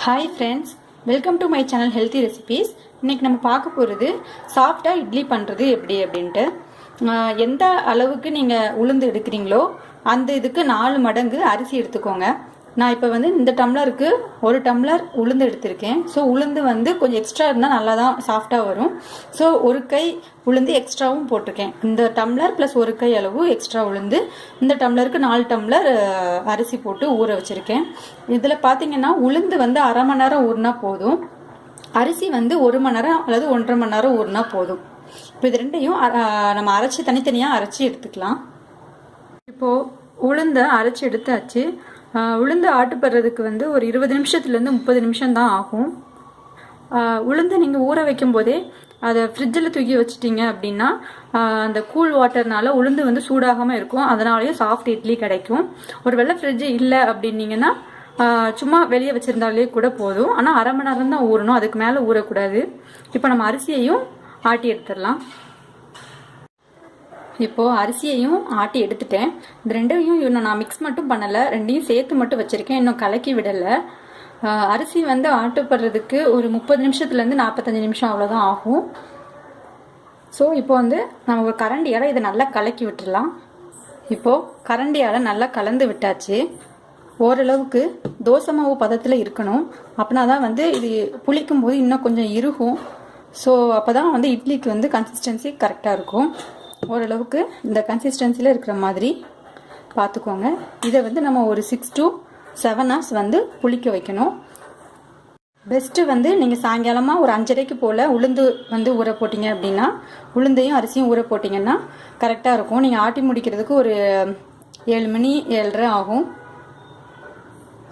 Hi friends, welcome to my channel healthy recipes. இன்றைக்கி நம்ம பார்க்க போகிறது சாஃப்டாக இட்லி பண்ணுறது எப்படி அப்படின்ட்டு. எந்த அளவுக்கு நீங்கள் உளுந்து எடுக்கிறீங்களோ அந்த இதுக்கு 4 மடங்கு அரிசி எடுத்துக்கோங்க. நான் இப்போ இந்த டம்ளருக்கு 1 டம்ளர் உளுந்து எடுத்திருக்கேன். ஸோ உளுந்து கொஞ்சம் எக்ஸ்ட்ரா இருந்தால் நல்லா தான் சாஃப்டாக வரும். ஸோ 1 கை உளுந்து எக்ஸ்ட்ராவும் போட்டிருக்கேன். இந்த டம்ளர் ப்ளஸ் 1 கை அளவு எக்ஸ்ட்ரா உளுந்து, இந்த டம்ளருக்கு 4 டம்ளர் அரிசி போட்டு ஊற வச்சுருக்கேன். இதில் பார்த்தீங்கன்னா உளுந்து அரை மணி நேரம் ஊறினா போதும், அரிசி 1 மணி நேரம் அல்லது 1.5 மணி நேரம் ஊறினா போதும். இப்போ இது ரெண்டையும் நம்ம அரைச்சி தனித்தனியாக அரைச்சி எடுத்துக்கலாம். இப்போது உளுந்தை அரைச்சி எடுத்தாச்சு. உளுந்து ஆட்டுப்படுறதுக்கு ஒரு 20 நிமிஷத்துலேருந்து 30 நிமிஷம் தான் ஆகும். உளுந்து நீங்கள் ஊற வைக்கும் போதே அதை ஃப்ரிட்ஜில் தூக்கி வச்சிட்டிங்க அப்படின்னா அந்த கூல் வாட்டர்னால உளுந்து சூடாகாமல் இருக்கும். அதனாலேயும் சாஃப்ட் இட்லி கிடைக்கும். ஒரு வேளை ஃப்ரிட்ஜு இல்லை அப்படின்னீங்கன்னா சும்மா வெளியே வச்சுருந்தாலே கூட போதும். ஆனால் அரை மணி நேரம் தான் ஊறணும், அதுக்கு மேலே ஊறக்கூடாது. இப்போ நம்ம அரிசியையும் ஆட்டி எடுத்துடலாம். இப்போது அரிசியையும் ஆட்டி எடுத்துட்டேன். இந்த ரெண்டையும் இன்னும் நான் மிக்ஸ் மட்டும் பண்ணலை, ரெண்டையும் சேர்த்து மட்டும் வச்சுருக்கேன், இன்னும் கலக்கி விடலை. அரிசி ஆட்டப்படுறதுக்கு ஒரு 30 நிமிஷத்துலேருந்து 45 நிமிஷம் அவ்வளோதான் ஆகும். ஸோ இப்போ நம்ம ஒரு கரண்டியால் இதை நல்லா கலக்கி விட்டுடலாம். இப்போது கரண்டியால் நல்லா கலந்து விட்டாச்சு. ஓரளவுக்கு தோசை மாவு பதத்தில் இருக்கணும். அப்படின்னா தான் இது புளிக்கும் போது இன்னும் கொஞ்சம் இறுகும். ஸோ அப்போ தான் இட்லிக்கு கன்சிஸ்டன்சி கரெக்டாக இருக்கும். ஓரளவுக்கு இந்த கன்சிஸ்டன்சியில் இருக்கிற மாதிரி பார்த்துக்கோங்க. இதை நம்ம ஒரு 6 to 7 hours புளிக்க வைக்கணும். பெஸ்ட்டு நீங்கள் சாயங்காலமாக ஒரு 5:30 போல் உளுந்து ஊற போட்டிங்க அப்படின்னா, உளுந்தையும் அரிசியும் ஊற போட்டிங்கன்னா கரெக்டாக இருக்கும். நீங்கள் ஆட்டி முடிக்கிறதுக்கு ஒரு 7 மணி 7:30 ஆகும்.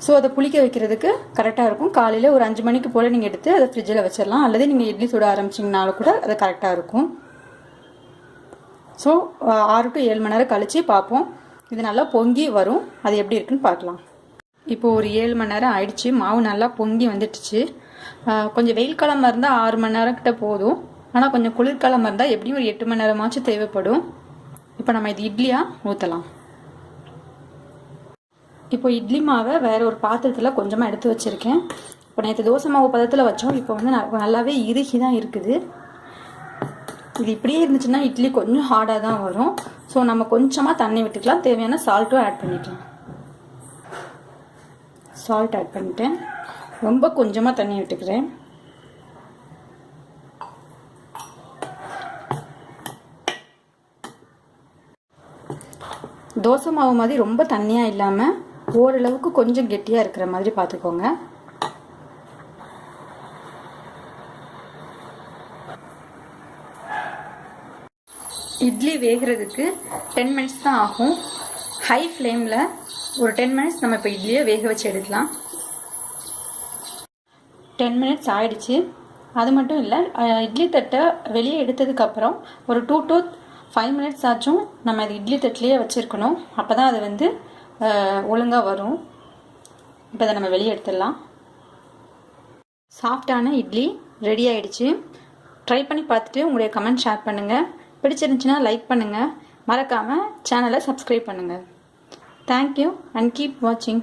ஸோ அதை புளிக்க வைக்கிறதுக்கு கரெக்டாக இருக்கும். காலையில் ஒரு 5 மணிக்கு போல் நீங்கள் எடுத்து அதை ஃப்ரிட்ஜில் வச்சிடலாம், அல்லது நீங்கள் இட்லி சுட ஆரம்பிச்சிங்கனாலும் கூட அது கரெக்டாக இருக்கும். ஸோ 6 to 7 மணி நேரம் கழித்து பார்ப்போம். இது நல்லா பொங்கி வரும், அது எப்படி இருக்குன்னு பார்க்கலாம். இப்போது ஒரு 7 மணி நேரம் ஆயிடுச்சு. மாவு நல்லா பொங்கி வந்துடுச்சு. கொஞ்சம் வெயில் காலமாக இருந்தால் 6 மணி நேரம் கிட்ட போதும். ஆனால் கொஞ்சம் குளிர்காலமாக இருந்தால் எப்படியும் ஒரு 8 மணி நேரமாச்சும் தேவைப்படும். இப்போ நம்ம இது இட்லியாக ஊற்றலாம். இப்போ இட்லி மாவை வேறு ஒரு பாத்திரத்தில் கொஞ்சமாக எடுத்து வச்சுருக்கேன். இப்போ நேற்று தோசை மாவு பதத்தில் வச்சோம். இப்போ நல்லாவே இறுகி தான் இருக்குது. இது இப்படியே இருந்துச்சுன்னா இட்லி கொஞ்சம் ஹார்டாக தான் வரும். ஸோ நம்ம கொஞ்சமாக தண்ணி விட்டுக்கலாம், தேவையான சால்ட்டும் ஆட் பண்ணிக்கலாம். சால்ட் ஆட் பண்ணிட்டேன், ரொம்ப கொஞ்சமாக தண்ணி விட்டுக்கிறேன். தோசை மாவு மாதிரி ரொம்ப தண்ணியாக இல்லாமல் ஓரளவுக்கு கொஞ்சம் கெட்டியாக இருக்கிற மாதிரி பார்த்துக்கோங்க. இட்லி வேகிறதுக்கு 10 minutes தான் ஆகும். ஹை ஃப்ளேமில் ஒரு 10 minutes நம்ம இப்போ இட்லியை வேக வச்சு எடுக்கலாம். 10 minutes ஆயிடுச்சு. அது மட்டும் இல்லை, இட்லி தட்டை வெளியே எடுத்ததுக்கப்புறம் ஒரு 2 to 5 minutes ஆச்சும் நம்ம அது இட்லி தட்டிலேயே வச்சுருக்கணும். அப்போ தான் அது ஒழுங்காக வரும். இப்போ அதை நம்ம வெளியே எடுத்துடலாம். சாஃப்டான இட்லி ரெடி ஆகிடுச்சு. ட்ரை பண்ணி பார்த்துட்டு உங்களுடைய கமெண்ட் ஷேர் பண்ணுங்கள். பிடிச்சிருந்துச்சுன்னா லைக் பண்ணுங்கள். மறக்காமல் சேனலை சப்ஸ்கிரைப் பண்ணுங்கள். தேங்க்யூ அண்ட் கீப் வாட்சிங்.